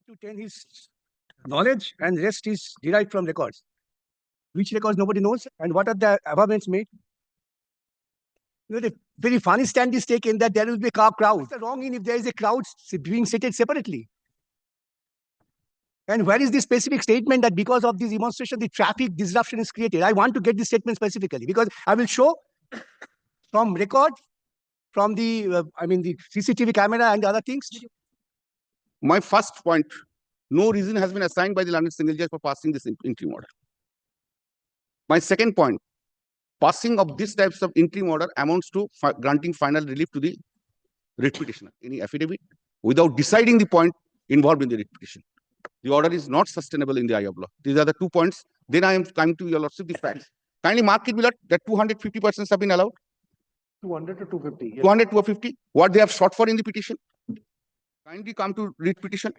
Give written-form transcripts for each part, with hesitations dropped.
to 10 his knowledge, and rest is derived from records. Which records nobody knows, and what are the amendments made? The very funny stand is taken that there will be a crowd. What's the wrong in if there is a crowd being seated separately? And where is the specific statement that because of this demonstration, the traffic disruption is created? I want to get this statement specifically because I will show from record, from the, the CCTV camera and other things. My first point, no reason has been assigned by the learned single judge for passing this interim order. My second point, passing of these types of interim order amounts to granting final relief to the writ petitioner, any affidavit, without deciding the point involved in the writ petition. The order is not sustainable in the eye of law. These are the 2 points. Then I am coming to your lordship, the facts. Kindly mark it, Millard, that 250 persons have been allowed. 200 to 250. Yes. 200 to 250. What they have sought for in the petition. Kindly come to writ petition.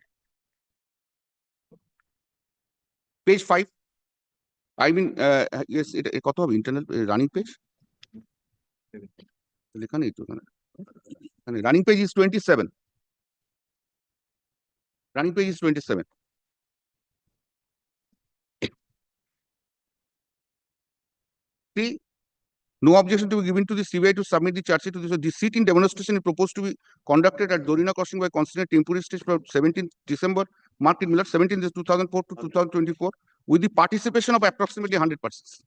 Page 5. I mean, yes, it internal running page. Running page is 27. Running page is 27. See, no objection to be given to the CBI to submit the charge sheet to this. So the sit-in demonstration is proposed to be conducted at Dorina Crossing by constituted temporary stage from 17th December, marked in Millard, 17th 2004 to 2024, with the participation of approximately 100 persons.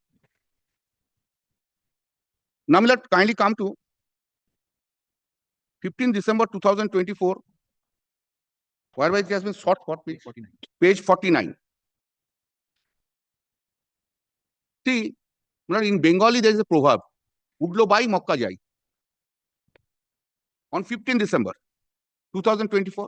Now, Millard, kindly come to 15th December 2024, whereby it has been sought for page 49. Page 49. See, in Bengali, there is a proverb, Udlo bai mokka jai. On 15 December 2024,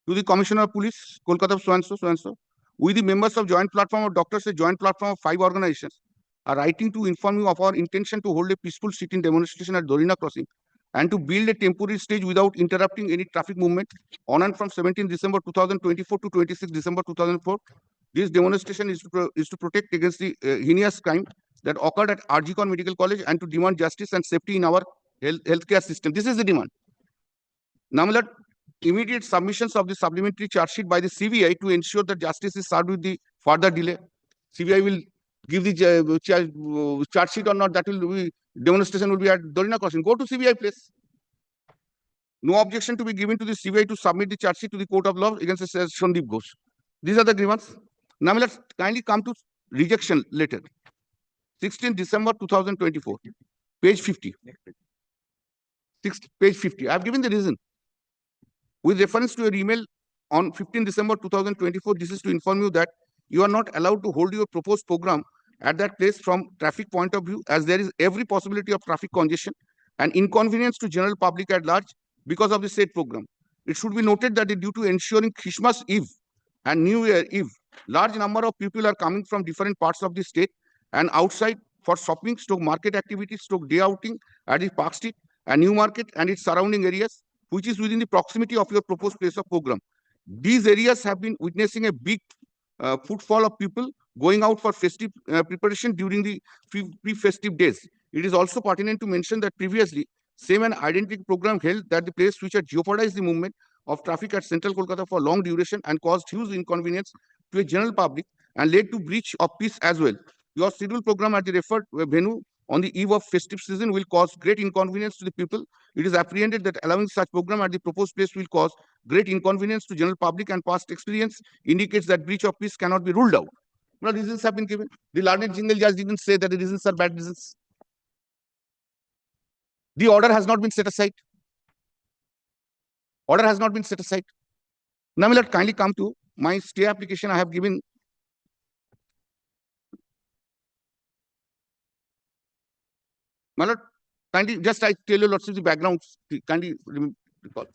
to the Commissioner of Police, Kolkata, so-and-so, we the members of joint platform of doctors, a joint platform of 5 organizations, are writing to inform you of our intention to hold a peaceful sit-in demonstration at Dorina Crossing and to build a temporary stage without interrupting any traffic movement on and from 17 December 2024 to 26 December 2004. This demonstration is to protect against the heinous crime that occurred at Arjikon Medical College and to demand justice and safety in our healthcare system. This is the demand. Now, Millard, immediate submissions of the supplementary charge sheet by the CBI to ensure that justice is served with the further delay. CBI will give the charge sheet or not, that will be, demonstration will be at Dorina Crossing. Go to CBI place. No objection to be given to the CBI to submit the charge sheet to the Court of Law against Sandeep Ghosh. These are the grievances. Now, let's kindly come to rejection letter. 16 December 2024, page 50. Page 50. I have given the reason. With reference to your email on 15 December 2024, this is to inform you that you are not allowed to hold your proposed program at that place from traffic point of view, as there is every possibility of traffic congestion and inconvenience to general public at large because of the said program. It should be noted that due to ensuring Christmas Eve and New Year Eve, large number of people are coming from different parts of the state and outside for shopping, market activities, day outing at the Park Street and New Market and its surrounding areas, which is within the proximity of your proposed place of program. These areas have been witnessing a big footfall of people going out for festive preparation during the pre-festive days. It is also pertinent to mention that previously, same and identical program held at the place which had jeopardized the movement of traffic at Central Kolkata for long duration and caused huge inconvenience to a general public and led to breach of peace as well. Your scheduled program at the referred venue on the eve of festive season will cause great inconvenience to the people. It is apprehended that allowing such program at the proposed place will cause great inconvenience to general public, and past experience indicates that breach of peace cannot be ruled out. No reasons have been given. The learned single judge didn't say that the reasons are bad reasons. The order has not been set aside. Order has not been set aside. Now, let kindly come to my stay application. I have given. My lord, kindly just I tell you lots of the backgrounds. Kindly recall.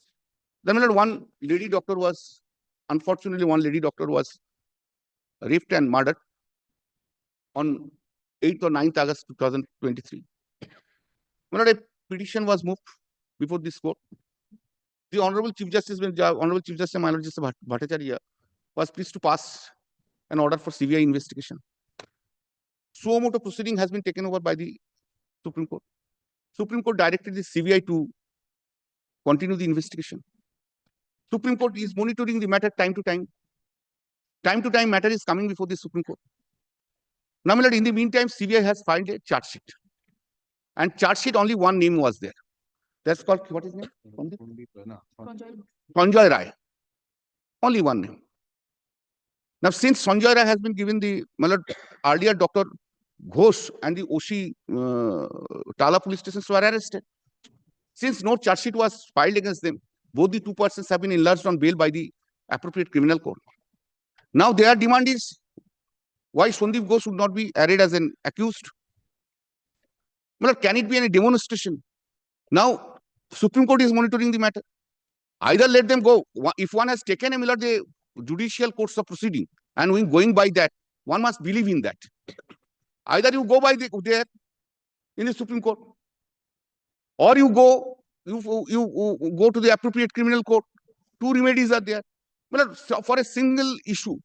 Then, my lord, one lady doctor was, unfortunately, raped and murdered on 8th or 9th August 2023. My lord, a petition was moved before this court. The Honorable Chief Justice, my Lord Justice Bhattacharya, was pleased to pass an order for CBI investigation. Suo motu proceeding has been taken over by the Supreme Court. Supreme Court directed the CBI to continue the investigation. Supreme Court is monitoring the matter time to time. Time to time matter is coming before the Supreme Court. Now, my lord, in the meantime, CBI has filed a charge sheet. And charge sheet, only one name was there. That's called, what is his name? Sanjay Rai. Only one name. Now, since Sanjay Rai has been given the, my lord, earlier Dr. Ghosh and the Oshi Tala police stations were arrested. Since no charge sheet was filed against them, both the two persons have been enlarged on bail by the appropriate criminal court. Now their demand is why Sandeep Ghosh should not be arraigned as an accused. Well, can it be any demonstration? Now Supreme Court is monitoring the matter. Either let them go. If one has taken a the judicial course of proceeding and we going by that, one must believe in that. Either you go by there in the Supreme Court, or you go to the appropriate criminal court. Two remedies are there. Well, for a single issue,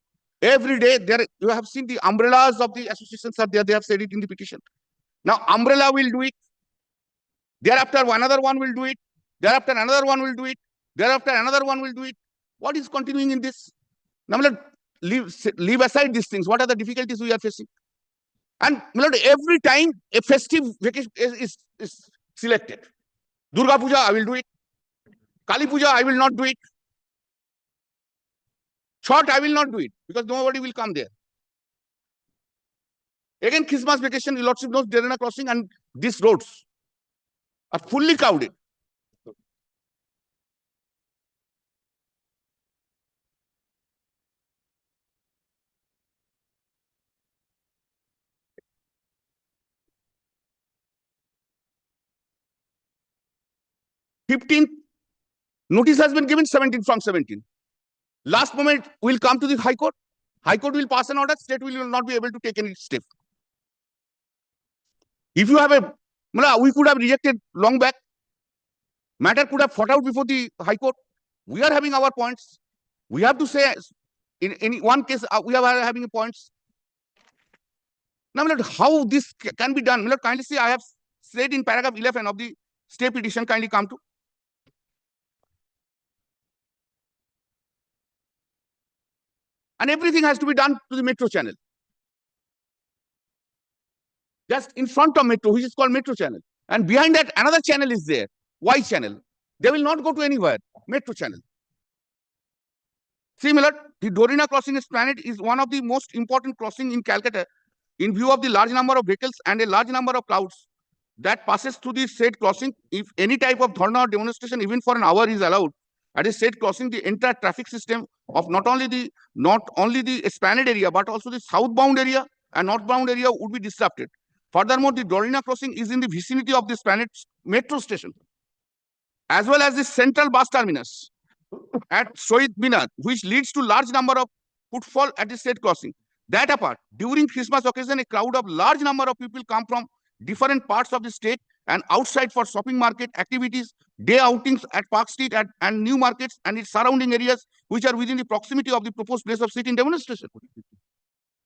every day there you have seen the umbrellas of the associations are there. They have said it in the petition. Now umbrella will do it. Thereafter another one will do it. Thereafter another one will do it. Thereafter another one will do it. What is continuing in this? Now leave aside these things. What are the difficulties we are facing? And every time a festive vacation is selected. Durga Puja, I will do it. Kali Puja, I will not do it. Chhath, I will not do it because nobody will come there. Again, Christmas vacation, your lordship knows Derana crossing and these roads are fully crowded. Notice has been given 17 from 17. Last moment will come to the High Court. High Court will pass an order. State will not be able to take any step. If you have we could have rejected long back. Matter could have fought out before the High Court. We are having our points. We have to say, in one case, we are having points. Now, how this can be done? Kindly see, I have said in paragraph 11 of the stay petition, kindly come to. And everything has to be done to the metro channel. Just in front of metro, which is called metro channel. And behind that, another channel is there. Y channel. They will not go to anywhere. Metro channel. Similar, the Dorina crossing esplanade is one of the most important crossing in Calcutta in view of the large number of vehicles and a large number of crowds that passes through the said crossing. If any type of dharna or demonstration, even for an hour, is allowed at a said crossing, the entire traffic system of not only the esplanade area, but also the southbound area and northbound area would be disrupted. Furthermore, the Dorina crossing is in the vicinity of the esplanade metro station, as well as the central bus terminus at Shohid Minar, which leads to large number of footfall at the said crossing. That apart, during Christmas occasion, a crowd of large number of people come from different parts of the state and outside for shopping market activities, day outings at Park Street and New Markets and its surrounding areas, which are within the proximity of the proposed place of sit-in demonstration.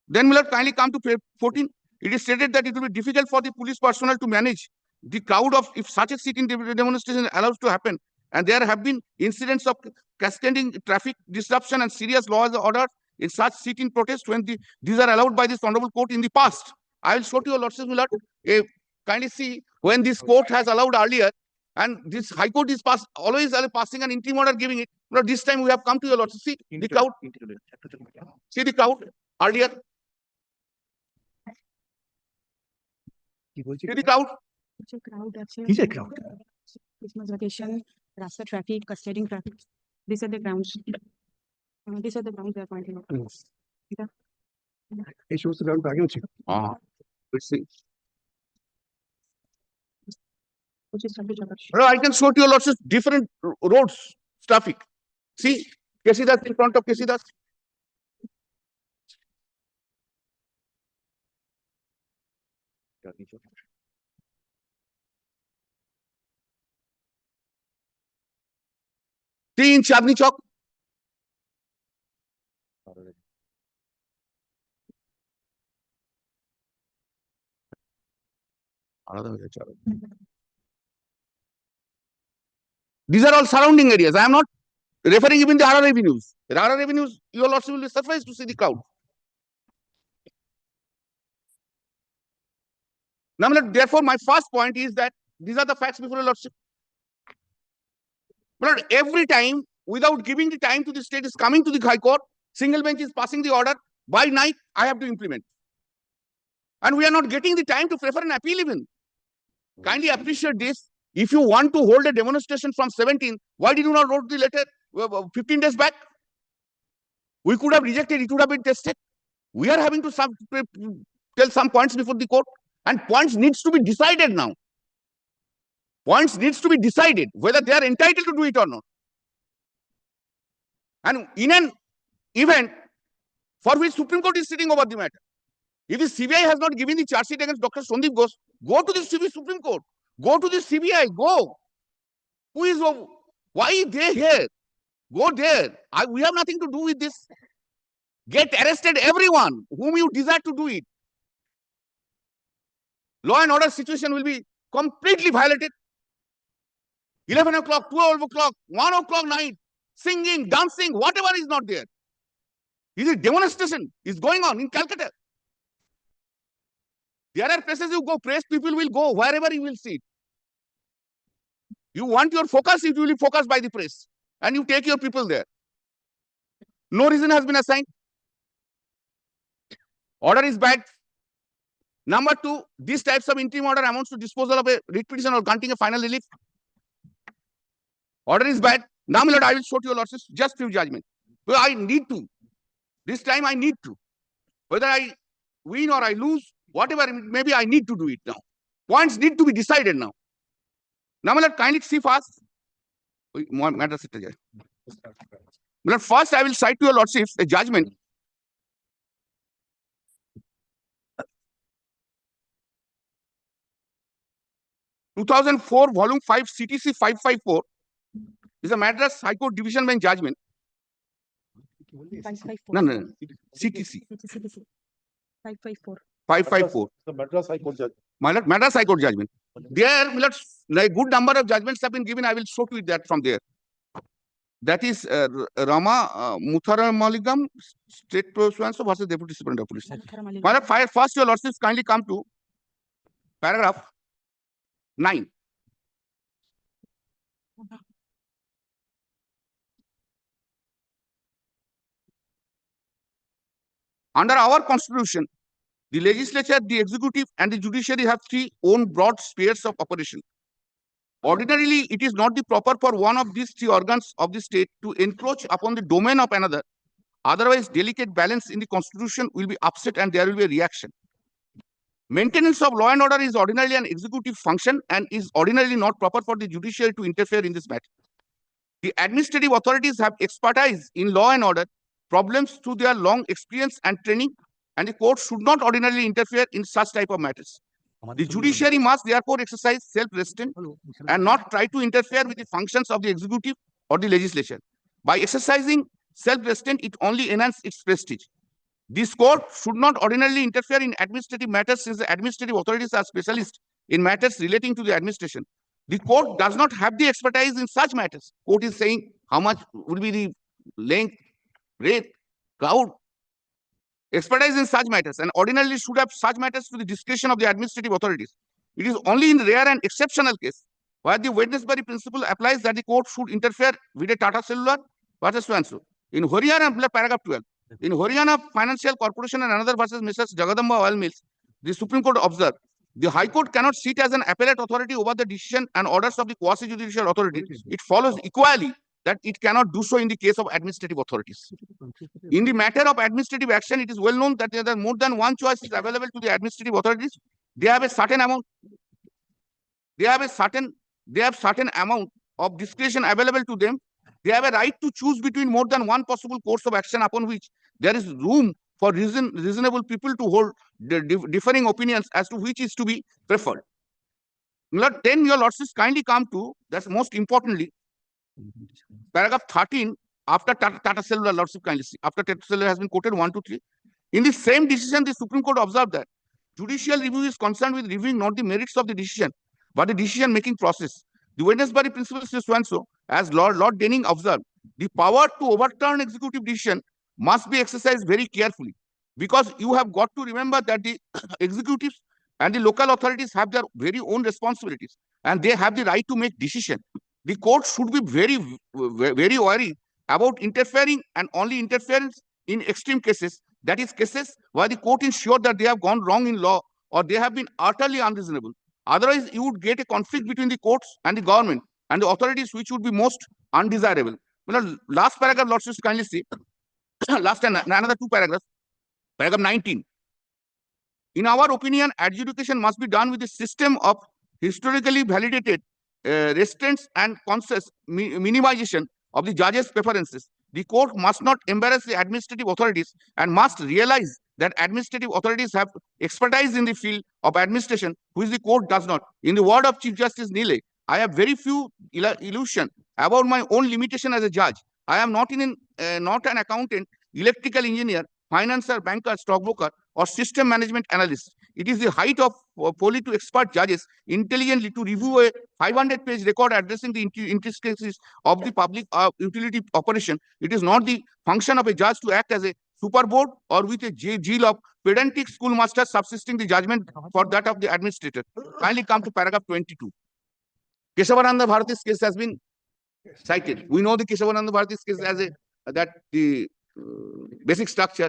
Then will kindly come to 14. It is stated that it will be difficult for the police personnel to manage the crowd of if such a sit-in demonstration allows to happen. And there have been incidents of cascading traffic disruption and serious law orders in such sit-in protests when these are allowed by this honorable court in the past. I will show to your lordship, my lord, kindly see when this court has allowed earlier, and this High Court is always passing an interim order giving it. But this time we have come to your lordship. See the crowd. See the crowd earlier. See the crowd. He's a crowd. Christmas vacation, Rasta traffic, custodian traffic. These are the grounds. These are the grounds they are pointing out. It shows the ground back. Let's see. Which is traffic. No, I can show to your lordship different roads, traffic. See, Kesidas in front of Kesidas. See in Chandni Chowk. These are all surrounding areas. I am not referring even the RR revenues. The RR revenues, your lordship will be surprised to see the crowd. Now, therefore, my first point is that these are the facts before your lordship. But every time, without giving the time to the state, is coming to the High Court, single bench is passing the order, by night, I have to implement. And we are not getting the time to prefer an appeal even. Kindly appreciate this. If you want to hold a demonstration from 17, why did you not write the letter 15 days back? We could have rejected, it would have been tested. We are having to tell some points before the court, and points needs to be decided now. Points needs to be decided whether they are entitled to do it or not. And in an event for which Supreme Court is sitting over the matter, if the CBI has not given the charge sheet against Dr. Sandeep Ghosh, go to the Supreme Court. Go to the CBI. Go. Who is? Why they here? Go there. We have nothing to do with this. Get arrested everyone whom you desire to do it. Law and order situation will be completely violated. 11 o'clock, 12 o'clock, 1 o'clock night, singing, dancing, whatever is not there. This is demonstration is going on in Calcutta. There are places you go, press people will go wherever you will see it. You want your focus, it will be focused by the press. And you take your people there. No reason has been assigned. Order is bad. Number two, these types of interim order amounts to disposal of a writ petition or granting a final relief. Order is bad. Now, my lord, I will show to your lordships just few judgment. So I need to. This time I need to. Whether I win or I lose, whatever, maybe I need to do it now. Points need to be decided now. Now, my lord, kindly see fast. First, I will cite to your lordships a judgment. (2004) Volume 5, CTC 554 is a Madras High Court Division Bench judgment. 554. No. CTC 554. 554. The Madras High Court judge. My lord, Madras High Court judgment. There, my lord, a good number of judgments have been given. I will show to you that from there. That is Rama Mutharamalingam, State Pursuance versus Deputy Superintendent of Police. My lord, first your lordships kindly come to paragraph 9. Under our constitution, the legislature, the executive, and the judiciary have three own broad spheres of operation. Ordinarily, it is not the proper for one of these three organs of the state to encroach upon the domain of another. Otherwise, delicate balance in the constitution will be upset and there will be a reaction. Maintenance of law and order is ordinarily an executive function and is ordinarily not proper for the judiciary to interfere in this matter. The administrative authorities have expertise in law and order problems through their long experience and training, and the court should not ordinarily interfere in such type of matters. The judiciary must therefore exercise self-restraint and not try to interfere with the functions of the executive or the legislature. By exercising self-restraint, it only enhances its prestige. This court should not ordinarily interfere in administrative matters since the administrative authorities are specialists in matters relating to the administration. The court does not have the expertise in such matters. Court is saying how much will be the length, rate, crowd, expertise in such matters, and ordinarily should have such matters to the discretion of the administrative authorities. It is only in rare and exceptional case where the Wednesbury principle applies that the court should interfere with a Tata Cellular versus so and so. In Haryana, paragraph 12, in Haryana Financial Corporation and another versus Messrs. Jagadamba Oil Mills, the Supreme Court observed the High Court cannot sit as an appellate authority over the decision and orders of the quasi-judicial authority. It follows equally that it cannot do so in the case of administrative authorities. In the matter of administrative action, it is well known that there are more than one choice is available to the administrative authorities. They have a certain amount. They have certain amount of discretion available to them. They have a right to choose between more than one possible course of action upon which there is room for reasonable people to hold differing opinions as to which is to be preferred. Then your lordships kindly come to, that's most importantly, paragraph 13, after Tata Cellular, lordship kindly see, after Tata Cellular has been quoted 1, 2, 3. In the same decision, the Supreme Court observed that judicial review is concerned with reviewing not the merits of the decision, but the decision-making process. The Wednesbury principle is so and so, as Lord Denning observed, the power to overturn executive decision must be exercised very carefully, because you have got to remember that the executives and the local authorities have their very own responsibilities, and they have the right to make decision. The court should be very wary about interfering, and only interference in extreme cases, that is cases where the court is sure that they have gone wrong in law or they have been utterly unreasonable. Otherwise, you would get a conflict between the courts and the government and the authorities, which would be most undesirable. Last paragraph, Lord, just kindly see. Last and another two paragraphs. Paragraph 19. In our opinion, adjudication must be done with a system of historically validated restraints and conscious minimization of the judge's preferences. The court must not embarrass the administrative authorities and must realize that administrative authorities have expertise in the field of administration, which the court does not. In the word of Chief Justice Nile, I have very few illusion about my own limitation as a judge. I am not not an accountant, electrical engineer, financer, banker, stockbroker, or system management analyst. It is the height of folly to expert judges intelligently to review a 500-page record addressing the intricacies of the public utility operation. It is not the function of a judge to act as a superboard or with a zeal of pedantic schoolmaster subsisting the judgment for that of the administrator. Kindly come to paragraph 22. Keshavananda Bharati's case has been cited. We know the Keshavananda Bharati's case as the basic structure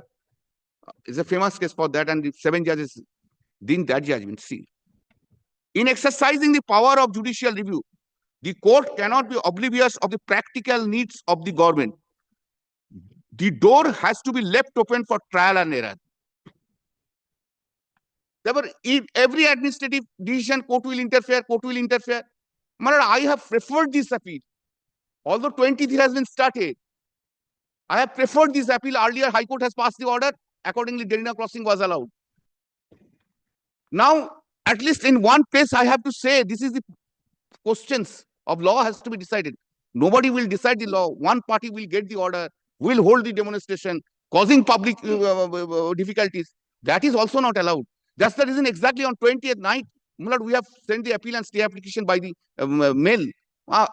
is a famous case for that, and the 7 judges did that judgment. See, in exercising the power of judicial review, the court cannot be oblivious of the practical needs of the government. The door has to be left open for trial and error. Therefore, in every administrative decision, court will interfere, court will interfere. I have preferred this appeal. Although 20th has been started, I have preferred this appeal. Earlier, High Court has passed the order. Accordingly, Derina crossing was allowed. Now, at least in one place, I have to say, this is the questions of law has to be decided. Nobody will decide the law. One party will get the order, will hold the demonstration, causing public difficulties. That is also not allowed. That's the reason exactly on 20th night, we have sent the appeal and stay application by the mail.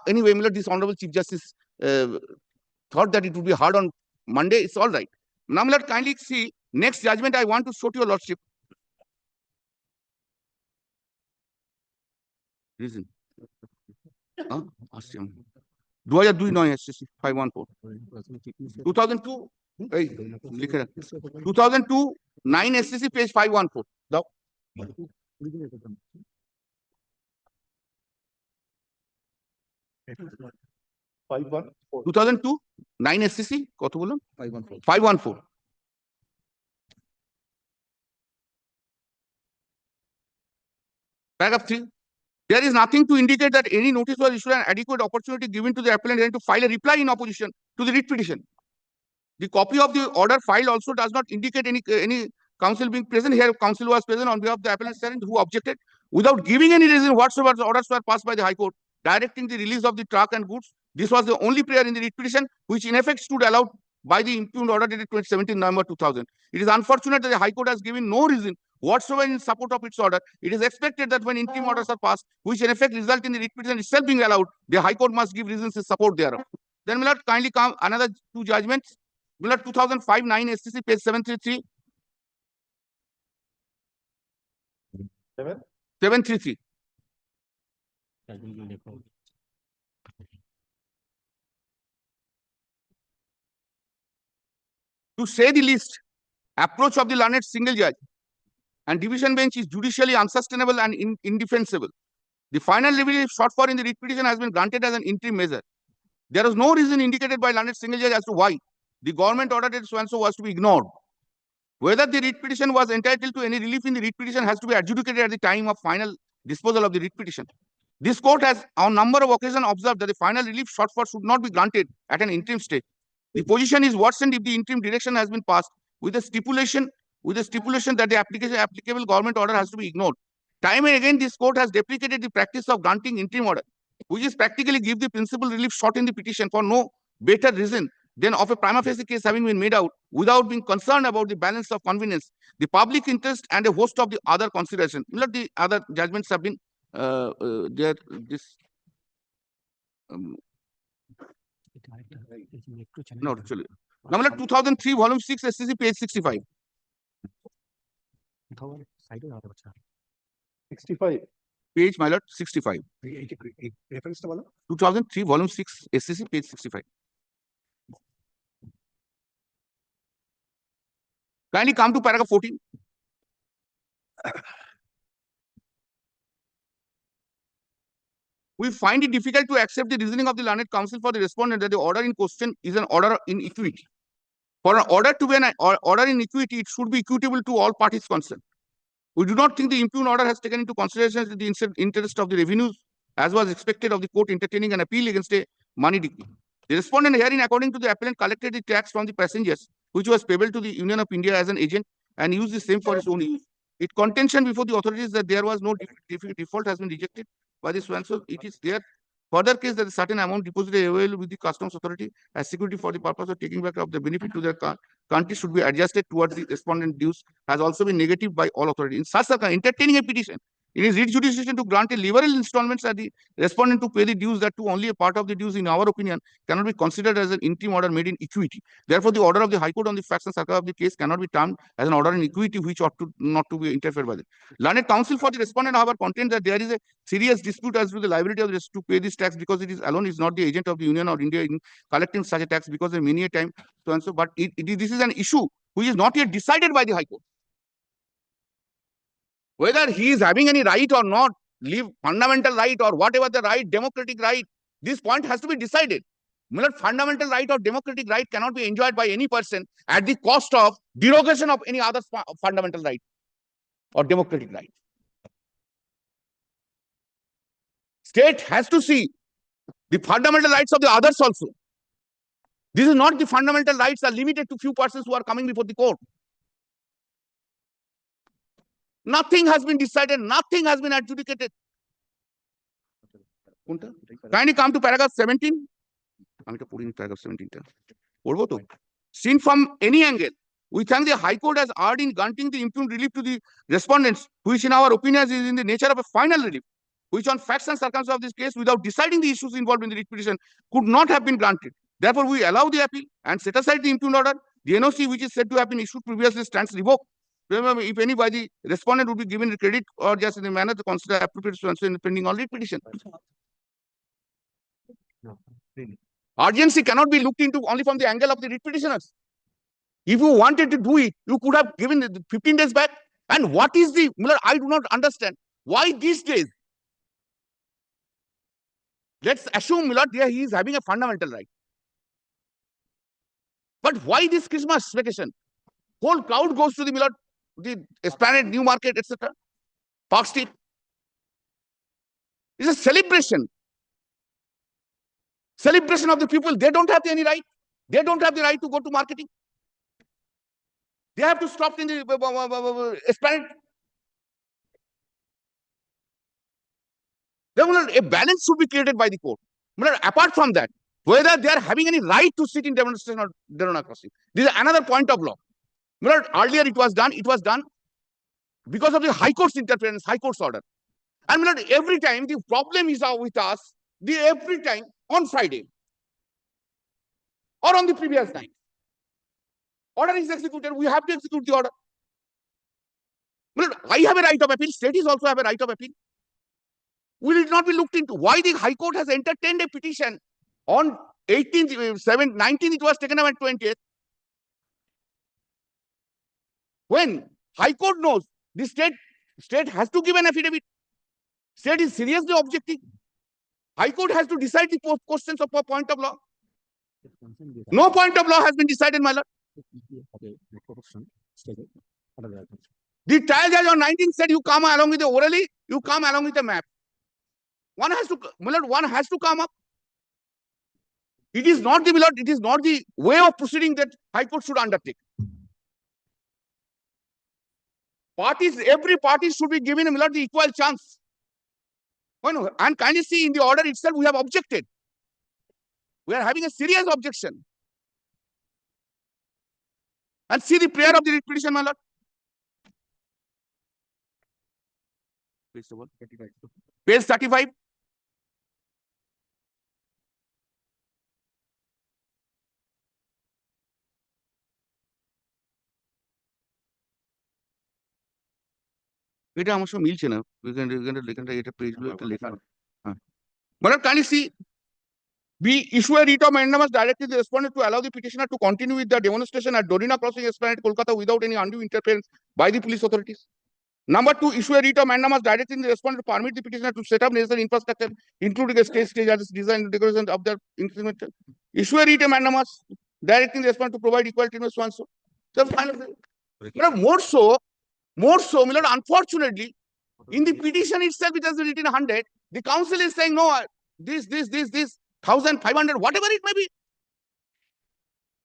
Anyway, this Honorable Chief Justice thought that it would be hard on Monday. It's all right. Now, kindly see, next judgment I want to show to your Lordship. Reason. 2002 9 SCC 514. 2002. 2002 9 SCC page 514. Now. 2002 9 SCC কত বললাম 514 paragraph 3. There is nothing to indicate that any notice was issued and adequate opportunity given to the appellant to file a reply in opposition to the writ petition. The copy of the order filed also does not indicate any counsel being present. Here, counsel was present on behalf of the appellant who objected without giving any reason whatsoever. The orders were passed by the High Court directing the release of the truck and goods. This was the only prayer in the writ petition, which in effect stood allowed by the impugned order dated 17 November 2000. It is unfortunate that the High Court has given no reason whatsoever in support of its order. It is expected that when interim orders are passed, which in effect result in the writ petition itself being allowed, the High Court must give reasons in support thereof. Then, my lord, kindly come another 2 judgments. My lord, 2005 9 SCC page 733. 733. To say the least, approach of the learned single judge and division bench is judicially unsustainable and indefensible. The final relief sought for in the writ petition has been granted as an interim measure. There is no reason indicated by learned single judge as to why the government order that so-and-so was to be ignored. Whether the writ petition was entitled to any relief in the writ petition has to be adjudicated at the time of final disposal of the writ petition. This court has on number of occasions observed that the final relief sought for should not be granted at an interim stage. The position is worsened if the interim direction has been passed with a stipulation that the applicable government order has to be ignored. Time and again, this court has deprecated the practice of granting interim order, which is practically give the principal relief sought in the petition for no better reason than of a prima facie case having been made out without being concerned about the balance of convenience, the public interest, and a host of the other considerations. The other judgments have been there. No, actually. Number 2003, volume 6, SCC, page 65. 65. Page, my lord, 65. Reference to bolo. 2003, volume 6, SCC, page 65. Kindly come to paragraph 14. We find it difficult to accept the reasoning of the learned counsel for the respondent that the order in question is an order in equity. For an order to be an order in equity, it should be equitable to all parties concerned. We do not think the impugned order has taken into consideration the interest of the revenues, as was expected of the court entertaining an appeal against a money decree. The respondent herein, according to the appellant, collected the tax from the passengers, which was payable to the Union of India as an agent, and used the same for its own use. Its contention before the authorities that there was no default has been rejected by the so it is there. Further case that a certain amount deposited available with the customs authority as security for the purpose of taking back of the benefit to their country should be adjusted towards the respondent dues has also been negative by all authorities. In such a entertaining a petition, it is read jurisdiction to grant a liberal installments at the respondent to pay the dues that to only a part of the dues, in our opinion, cannot be considered as an interim order made in equity. Therefore, the order of the High Court on the facts and circumstances of the case cannot be termed as an order in equity which ought to not to be interfered by. Learned counsel for the respondent, however, contends that there is a serious dispute as to the liability of the to pay this tax because it is alone is not the agent of the Union or India in collecting such a tax because of many a time so and so. But this is an issue which is not yet decided by the High Court. Whether he is having any right or not, leave fundamental right or whatever the right, democratic right, this point has to be decided. Fundamental right or democratic right cannot be enjoyed by any person at the cost of derogation of any other fundamental right or democratic right. State has to see the fundamental rights of the others also. This is not the fundamental rights are limited to few persons who are coming before the court. Nothing has been decided, nothing has been adjudicated. Kindly come to paragraph 17. I'm putting paragraph 17. Seen from any angle, we thank the High Court has erred in granting the impugned relief to the respondents, which in our opinion is in the nature of a final relief, which on facts and circumstances of this case, without deciding the issues involved in the writ petition, could not have been granted. Therefore, we allow the appeal and set aside the impugned order. The NOC, which is said to have been issued previously, stands revoked. Remember, if any by the respondent would be given credit or just in a manner to consider appropriate to answer in the pending on writ petition. Urgency cannot be looked into only from the angle of the writ petitioners. If you wanted to do it, you could have given it 15 days back. And what is the, I do not understand why these days. Let's assume, he is having a fundamental right. But why this Christmas vacation? Whole crowd goes to the Esplanade, New Market, etc. Park Street. It's a celebration. Celebration of the people. They don't have any right. They don't have the right to go to marketing. They have to stop in the Esplanade. A balance should be created by the court. Apart from that, whether they are having any right to sit in demonstration or Derona crossing. This is another point of law. Earlier it was done because of the High Court's interference, High Court's order. And every time the problem is with us, every time on Friday or on the previous night, order is executed, we have to execute the order. I have a right of appeal, state is also have a right of appeal. Will it not be looked into? Why the High Court has entertained a petition on 18th, 7th, 19th, it was taken up at 20th. When High Court knows the state has to give an affidavit. State is seriously objecting. High Court has to decide the questions of a point of law. No point of law has been decided, my lord. The trial judge on 19th said you come along with the orally, you come along with the map. One has to come up. It is not the way of proceeding that High Court should undertake. Every party should be given the equal chance. And kindly see in the order itself, we have objected. We are having a serious objection. And see the prayer of the writ petition, my lord. Page 35. এটা আমার সঙ্গে মিলছে না এখানটা এটা পেজগুলো একটা লেখা হ্যাঁ মানে kindly see we issue a writ of mandamus directing the respondent to allow the petitioner to continue with the demonstration at Dorina Crossing Esplanade, Kolkata without any undue interference by the police authorities. Number two, issue a writ of mandamus directing the respondent to permit the petitioner to set up necessary infrastructure, including a stage design and decoration of their instrumental. Issue a writ of mandamus directing the respondent to provide equal treatment so and so. So finally, more so, my lord, unfortunately, in the petition itself, it has been written 100. The council is saying no, this, 1,500, whatever it may be.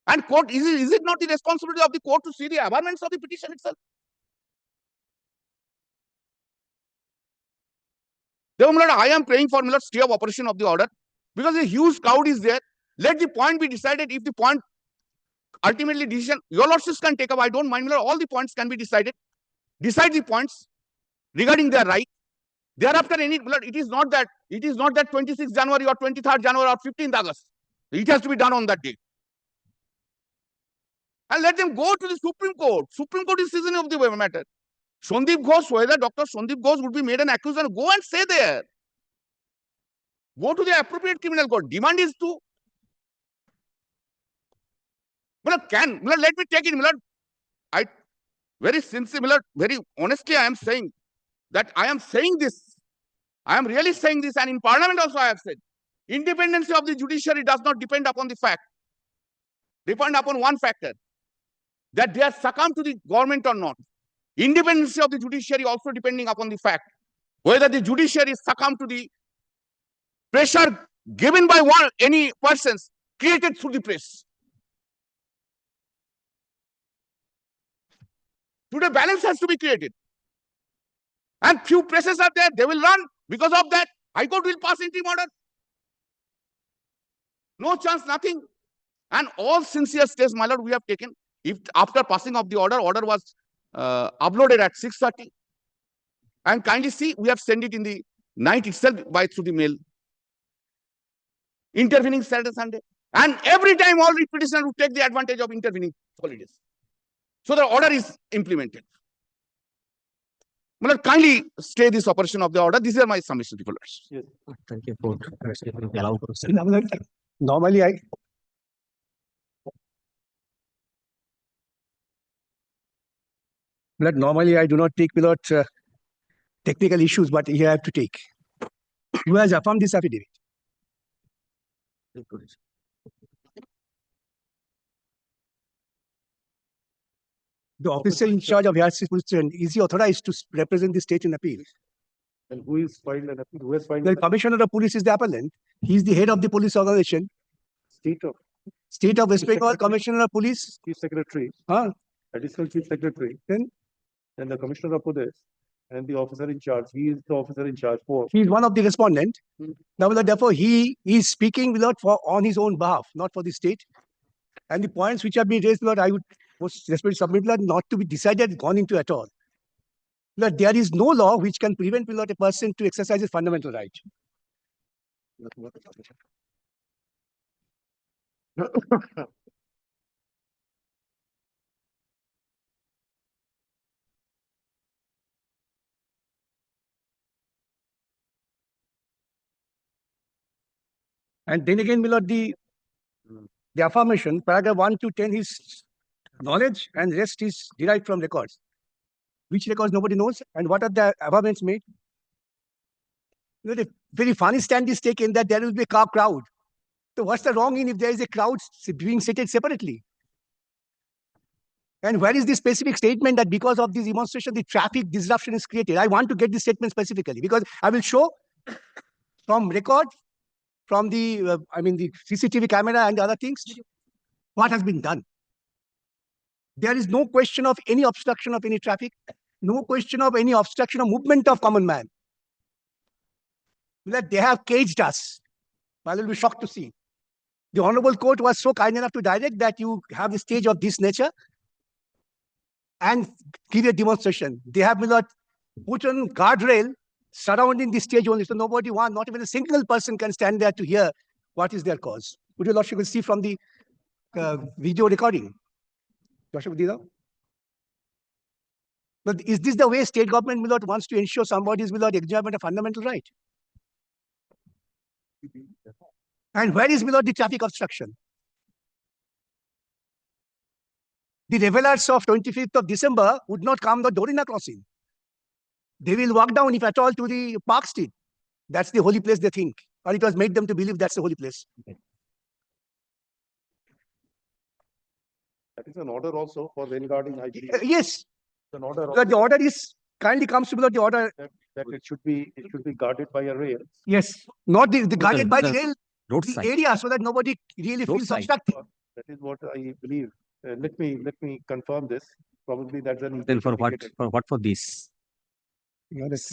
And court, is it not the responsibility of the court to see the averments of the petition itself? Therefore, my lord, I am praying for, my lord, stay of operation of the order because a huge crowd is there. Let the point be decided. If the point ultimately decision, your lordships can take up. I don't mind, my lord, all the points can be decided. Decide the points regarding their right. Thereafter, it is not that 26th January or 23rd January or 15th August. It has to be done on that day. And let them go to the Supreme Court. Supreme Court is seasoning of the matter. Sandeep Ghosh, whether Dr. Sandeep Ghosh would be made an accuser, go and say there. Go to the appropriate criminal court. Demand is to. Let me take it. I very sincere, very honestly, I am saying that I am saying this. I am really saying this, and in Parliament also I have said, independence of the judiciary does not depend upon the fact, depend upon one factor, that they are succumbed to the government or not. Independence of the judiciary also depending upon the fact whether the judiciary is succumbed to the pressure given by any persons created through the press. Today, balance has to be created. And few presses are there, they will run. Because of that, High Court will pass interim order. No chance, nothing. And all sincere steps, my lord, we have taken. If after passing of the order was uploaded at 6:30. And kindly see, we have sent it in the night itself through the mail. Intervening Saturday, Sunday. And every time all the petitioners would take the advantage of intervening holidays. So the order is implemented. Well, kindly stay this operation of the order. These are my submissions, people. Yes. Thank you for allowing us. Normally, I do not take without technical issues, but here I have to take. Who has affirmed this affidavit? The officer in charge of Yardsticks Police Station, is he authorized to represent the state in appeal? And who is filed an appeal? Who has filed The an commissioner of police is the appellant. He is the head of the police organization. State of West Bengal Commissioner of Police. Chief Secretary, Huh? Additional Chief Secretary, Then and the Commissioner of Police, and the officer in charge. He is the officer in charge for. he is one of the respondent. Hmm. Now, therefore, he is speaking without on his own behalf, not for the state. And the points which have been raised, Lord, I would most respectfully submit, Lord, not to be decided, gone into at all. Lord, there is no law which can prevent Lord, a person to exercise his fundamental right. And then again, Lord, the affirmation, paragraph 1 to 10 is knowledge and rest is derived from records. Which records nobody knows, and what are the affirmance made? The very funny stand is taken that there will be a crowd. So what's the wrong in if there is a crowd being seated separately? And where is the specific statement that because of this demonstration, the traffic disruption is created? I want to get this statement specifically because I will show from record, from the, the CCTV camera and other things, what has been done. There is no question of any obstruction of any traffic, no question of any obstruction of movement of common man. That they have caged us. I will be shocked to see. The Honorable Court was so kind enough to direct that you have a stage of this nature and give a demonstration. They have not put on guardrail surrounding the stage only. So nobody not even a single person can stand there to hear what is their cause. Would your lordship see from the video recording? Lordship, But is this the way state government will not wants to ensure somebody is without enjoyment of fundamental right? And where is without the traffic obstruction? The revelers of 25th of December would not come the Dorina crossing. They will walk down, if at all, to the Park Street. That's the holy place, they think. Or it was made them to believe that's the holy place. That is an order also for rail guarding, I believe. Yes, An order but the order is kindly comes to the order. that it should be guarded by a rail. Yes, not the guarded by the rail, the Roadside. area, so that nobody really feels Roadside. obstructed. That is what I believe. Let me confirm this. Probably that's an. Then for what? indicated For this?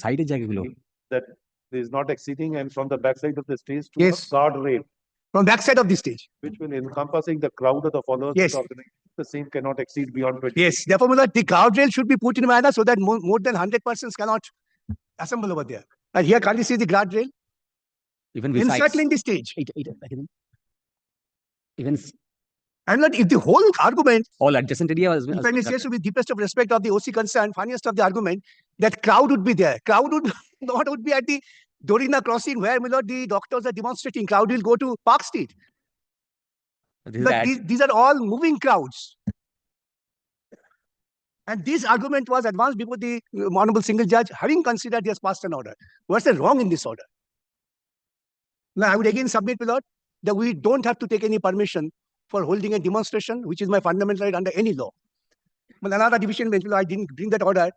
Side জায়গাগুলো। That is not exceeding, and from the backside of the stage to Yes. a guard rail, From back side of the stage. which will encompassing the crowd of the followers. Yes. of the organization. The same cannot exceed beyond 20. Yes, therefore, the guardrail should be put in a manner so that more than 100 persons cannot assemble over there. And here, can't you see the guardrail? Even besides. Encircling the stage. Even And not if the whole argument, all adjacent area was. defendant says, with deepest of respect of the OC concern, funniest of the argument, that crowd would be there. Crowd would not would be at the Dorina crossing where the doctors are demonstrating. Crowd will go to Park Street. This is But the these are all moving crowds. And this argument was advanced before the honorable single judge, having considered he has passed an order. What's the wrong in this order? Now, I would again submit, my lord, that we don't have to take any permission for holding a demonstration, which is my fundamental right under any law. But another division bench, I didn't bring that order.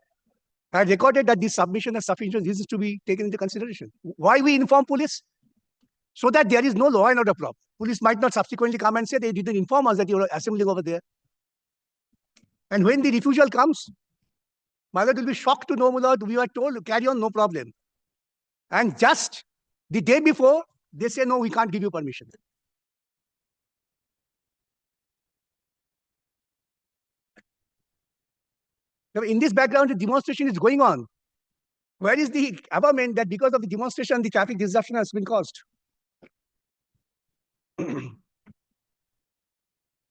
I recorded that this submission has sufficient reasons to be taken into consideration. Why we inform police? So that there is no law and order problem. Police might not subsequently come and say they didn't inform us that you were assembling over there. And when the refusal comes, my lord will be shocked to know, my lord, we were told, carry on, no problem. And just the day before, they say, no, we can't give you permission. Now, in this background, the demonstration is going on. Where is the government that because of the demonstration, the traffic disruption has been caused?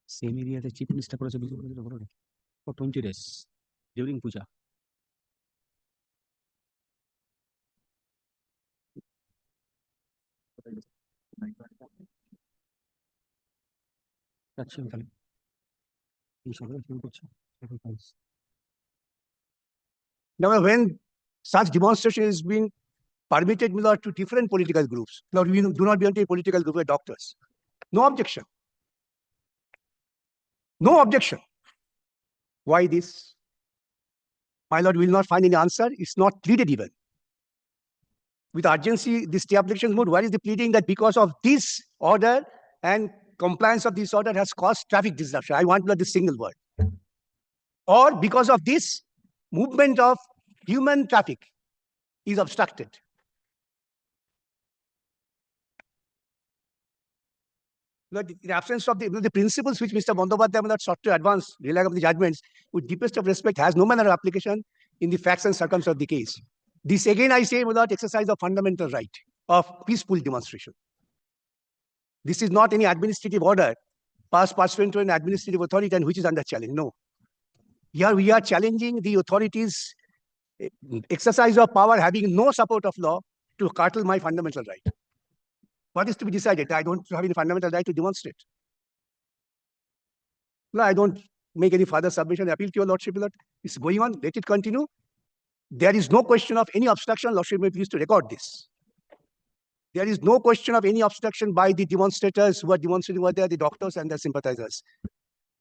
same area the chief minister করেছে for 20 days during puja. যাচ্ছি আমি তাহলে। এই সবাই phone করছে। Now, when such demonstration is being permitted, my lord, to different political groups, now we do not belong to a political group of doctors. No objection. No objection. Why this? My lord will not find any answer. It's not pleaded even. With urgency, this stay application mode, where is the pleading that because of this order and compliance of this order has caused traffic disruption? I want this single word. Or because of this, movement of human traffic is obstructed. In absence of the principles which Mr. Bandyopadhyay sought to advance, relying on the judgments, with deepest of respect, has no manner of application in the facts and circumstances of the case. This again, I say, without exercise of fundamental right of peaceful demonstration. This is not any administrative order passed pursuant to an administrative authority and which is under challenge. No. Here we are challenging the authorities' exercise of power having no support of law to curtail my fundamental right. What is to be decided? I don't have any fundamental right to demonstrate. No, I don't make any further submission. I appeal to your lordship that it's going on. Let it continue. There is no question of any obstruction. Lordship may please to record this. There is no question of any obstruction by the demonstrators who are demonstrating over there, the doctors and their sympathizers.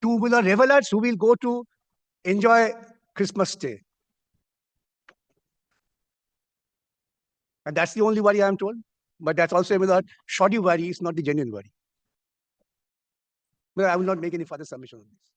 Two-wheeler revelers who will go to enjoy Christmas Day. And that's the only worry I am told. But that's also a shoddy worry, it's not the genuine worry. But I will not make any further submission on this.